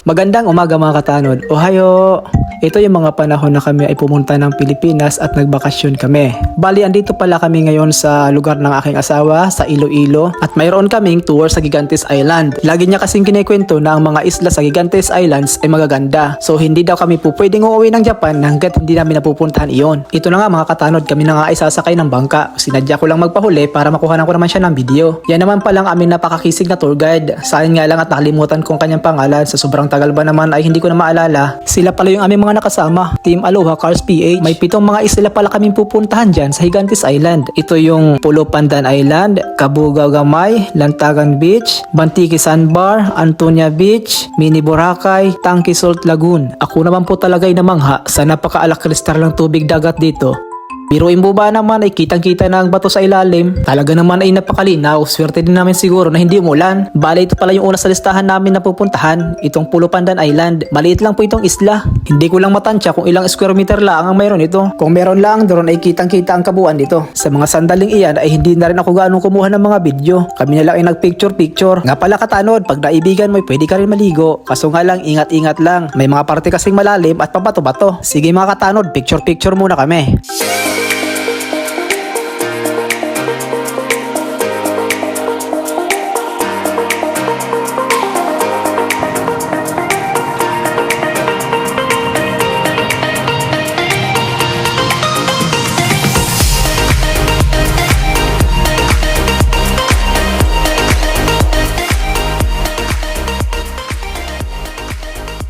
Magandang umaga mga katanod. Ohayo! Ito yung mga panahon na kami ay pumunta ng Pilipinas at nagbakasyon kami. Bali, andito pala kami ngayon sa lugar ng aking asawa, sa Iloilo. At mayroon kaming tour sa Gigantes Island. Lagi niya kasing kinikwento na ang mga isla sa Gigantes Islands ay magaganda. So hindi daw kami po pwedeng uuwi ng Japan hanggat hindi namin napupuntahan iyon. Ito na nga mga katanod, kami na nga ay sasakay ng bangka. Sinadya ko lang magpahuli para makuha ko naman siya ng video. Yan naman palang aming napakakisig na tour guide. Sayang nga lang at nakalimutan kong kanyang pangalan. Sa sobrang tagal ba naman ay hindi ko na maalala. Sila pala yung aming mga nakasama, Team Aloha Cars PH. May 7 mga isla pala kaming pupuntahan dyan sa Gigantes Island. Ito yung Pulo Pandan Island, Kabugaw Gamay, Lantagan Beach, Bantiki Sandbar, Antonia Beach, Mini Boracay, Tangki Salt Lagoon. Ako naman po talaga ay namangha sa napaka-alakristal ng tubig dagat dito. Biruin mo ba naman ay kitang-kita na ang bato sa ilalim? Talaga naman ay napakalinaw. Swerte din namin siguro na hindi umulan. Bale, ito pala yung una sa listahan namin na pupuntahan. Itong Pulo Pandan Island. Maliit lang po itong isla. Hindi ko lang matansya kung ilang square meter lang ang mayroon ito. Kung meron lang drone ay kitang-kita ang kabuuan dito. Sa mga sandaling iyan ay hindi na rin ako gaano kumuha ng mga video. Kami na lang ay nagpicture-picture. Nga pala katanod, pag naibigan mo pwede ka rin maligo. Kaso nga lang, ingat-ingat lang. May mga parte kasing malalim at pabato-bato. Sige mga katanod, picture-picture muna kami.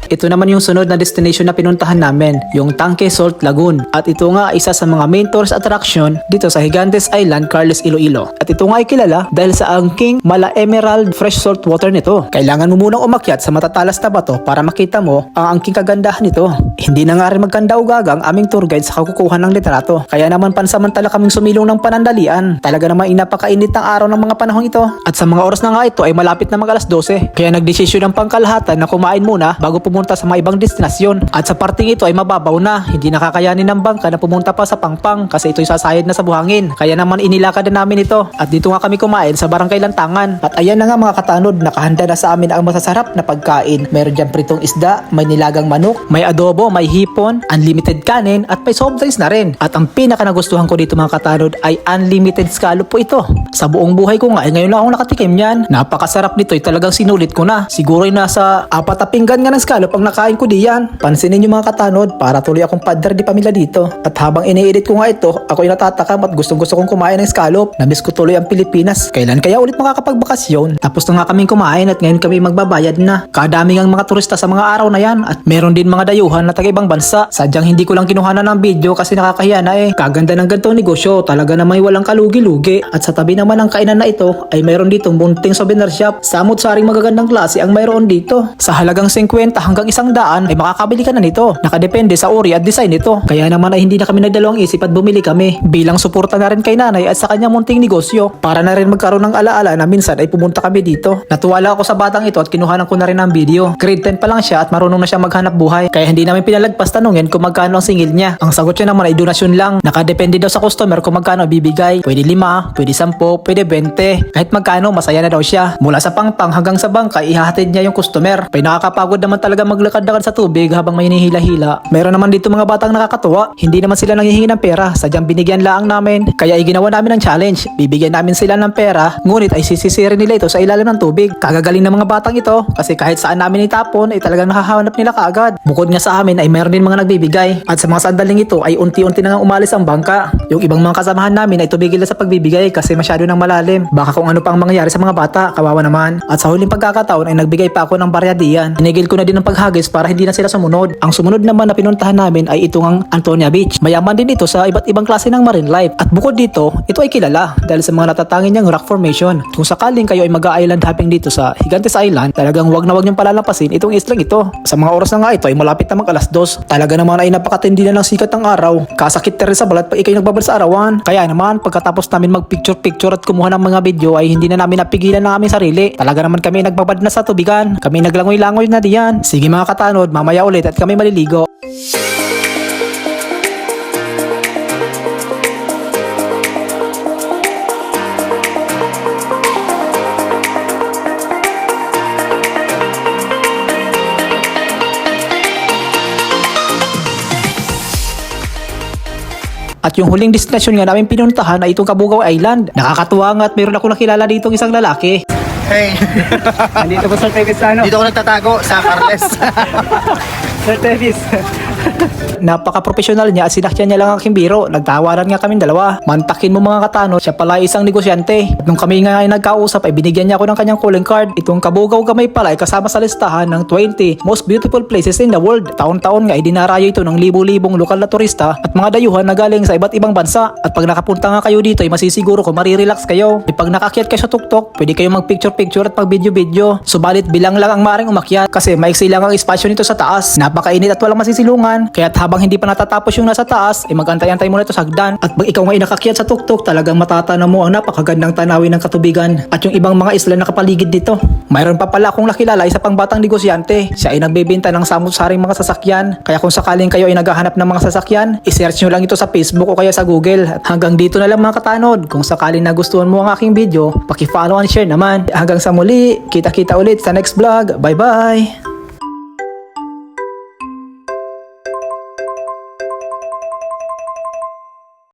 Ito naman yung sunod na destination na pinuntahan namin, yung Tangke Salt Lagoon. At ito nga isa sa mga main tourist attraction dito sa Gigantes Island, Carles, Iloilo. At ito nga ay kilala dahil sa angking mala emerald fresh salt water nito. Kailangan mo munang umakyat sa matatalas na bato para makita mo ang angking kagandahan nito. Hindi na nga rin magkanda o gagang aming tour guide sa kakukuhan ng litrato. Kaya naman pansamantala kaming sumilong ng panandalian. Talaga naman inapakainit ng araw ng mga panahong ito. At sa mga oras na nga ito ay malapit na mag alas 12. Kaya nagdesisyon ng pangkalahatan na kumain muna bago pumunta sa mga ibang destinasyon. At sa parting ito ay mababaw na. Hindi nakakayanin ng bangka na pumunta pa sa Pangpang kasi ito'y sasayad na sa buhangin. Kaya naman inilakad na namin ito. At dito nga kami kumain sa Barangay Lantangan. At ayan na nga mga katanod, nakahanda na sa amin ang masasarap na pagkain. Meron dyan pritong isda, may nilagang manok, may adobo, may hipon, unlimited kanin, at may soft drinks na rin. At ang pinaka nagustuhan ko dito mga katanod ay unlimited scallop po ito. Sa buong buhay ko nga ay ngayon lang akong nakatikim yan. Napakasarap nito, talagang sinulit ko na. Siguro ay nasa 4 na pinggan nga ng scallop ang nakain ko diyan. Pansinin niyo mga katanod, para tuloy akong padre di pamilya dito. At habang ini-edit ko nga ito, ako ay natatakam at gustong-gusto kong kumain ng scallop. Namiss ko tuloy ang Pilipinas. Kailan kaya ulit makakapagbakasyon? Tapos na nga kaming kumain at ngayon kami magbabayad na. Kadami ang mga turista sa mga araw na yan at meron din mga dayuhan na taga-ibang bansa. Sadyang hindi ko lang kinuhanan ng video kasi nakakahiya na eh. Kaganda ng ganitong negosyo, talaga namang walang kalugi-lugi. At sa tabi naman ng kainan na ito ay mayroon ditong bunting souvenir shop. Samot-saring magagandang klase ang mayroon dito. Sa halagang 50 hanggang 100 ay makakabili ka na nito. Nakadepende sa uri at design nito. Kaya naman ay hindi na kami nagdalawang isip at bumili kami. Bilang suporta na rin kay nanay at sa kanyang munting negosyo. Para na rin magkaroon ng alaala na minsan ay pumunta kami dito. Natuwa lang ako sa batang ito at kinuhanan ko na rin ng video. Grade 10 pa lang siya at marunong na siya maghanap buhay. Kaya hindi namin pinalagpas tanungin kung magkano ang singil niya. Ang sagot niya naman ay donasyon lang. Nakadepende daw sa customer kung magkano bibigay. Pwede 5, pwede 10, pwede 20. Kahit magkano masaya na daw siya. Mula sa Pangpang hanggang sa bangka ihahatid niya yung customer. Pay nakakapagod naman talaga maglakad-lakad sa tubig habang may hinihila-hila. Meron naman dito mga batang nakakatuwa. Hindi naman sila nanghihingi ng pera. Sadyang binigyan lang namin. Kaya ay ginawa namin ng challenge. Bibigyan namin sila ng pera. Ngunit ay sisisirin nila ito sa ilalim ng tubig. Kagagaling ng mga batang ito. Kasi kahit saan namin itapon ay talagang nakahanap nila kaagad. Bukod nga sa amin ay meron din mga nagbibigay. At sa mga sandaling ito ay unti-unti na nga umalis ang bangka. Yung ibang mga kasamahan namin ay tumigil na sa pagbibigay kasi masyado nang malalim. Baka kung ano pang mangyayari sa mga bata. Kawawa naman. At sa huling pagkakataon ay nagbigay pa ako ng barya diyan. Tinigil ko na din ng paghagis para hindi na sila sumunod. Ang sumunod naman na pinuntahan namin ay itong ang Antonia Beach. Mayaman din ito sa iba't ibang klase ng marine life. At bukod dito, ito ay kilala dahil sa mga natatangin niyang rock formation. Kung sakaling kayo ay mag-island hopping dito sa Gigantes Island, talagang wag na wag niyong palalampasin itong islang ito. Sa mga oras na nga ito ay malapit na mag alas 2. Talaga naman ay napakatindi na ng sikat ng araw. Kasakit na rin sa balat pag ikay nagbabal sa arawan. Kaya naman pagkatapos namin mag-picture-picture at kumuha ng mga video ay hindi na namin napigilan ng aming sarili. Talaga naman kami nagbabad na sa tubigan. Kami naglangoy-langoy na diyan. Sige mga katanod, mamaya ulit at kami maliligo. At yung huling destination nga namin pinuntahan ay itong Cabugao Island. Nakakatuwa nga at mayroon ako nakilala dito isang lalaki. Hey, Andito po Sir Tevis sa dito ako nagtatago sa Carles. Sir Tevis. Napaka-professional niya at sinakyan niya lang ang aking biro. Nagtawaran nga kaming dalawa. Mantakin mo mga katano, siya pala isang negosyante. At nung kami nga ay nagkausap ay binigyan niya ako ng kanyang calling card. Itong Cabugao Gamay pala ay kasama sa listahan ng 20 most beautiful places in the world. Taon-taon nga ay dinarayo ito ng libu-libong lokal na turista at mga dayuhan na galing sa iba't ibang bansa. At pag nakapunta nga kayo dito ay masisiguro ko marirelax kayo. Ay pag nakakyat kayo sa tuktok, pwede kayong mag-picture-picture at mag-video-video. Subalit bilang lang ang maring umakyat kasi maiksi lang ang espasyo nito sa taas. Napakainit at walang masisilungan. Kaya habang hindi pa natatapos yung nasa taas, ay mag-antay-antay muna ito sa hagdan. At pag ikaw nga ay nakakyat sa tuktok, talagang matatanaw mo ang napakagandang tanawin ng katubigan at yung ibang mga isla na kapaligid dito. Mayroon pa pala akong nakilala isa pang batang negosyante. Siya ay nagbebenta ng samut-saring mga sasakyan. Kaya kung sakaling kayo ay naghahanap ng mga sasakyan, i-search nyo lang ito sa Facebook o kaya sa Google. At hanggang dito na lang mga katanod. Kung sakaling nagustuhan mo ang aking video, paki-follow and share naman. Hanggang sa muli, kita-kita ulit sa next vlog. Bye-bye!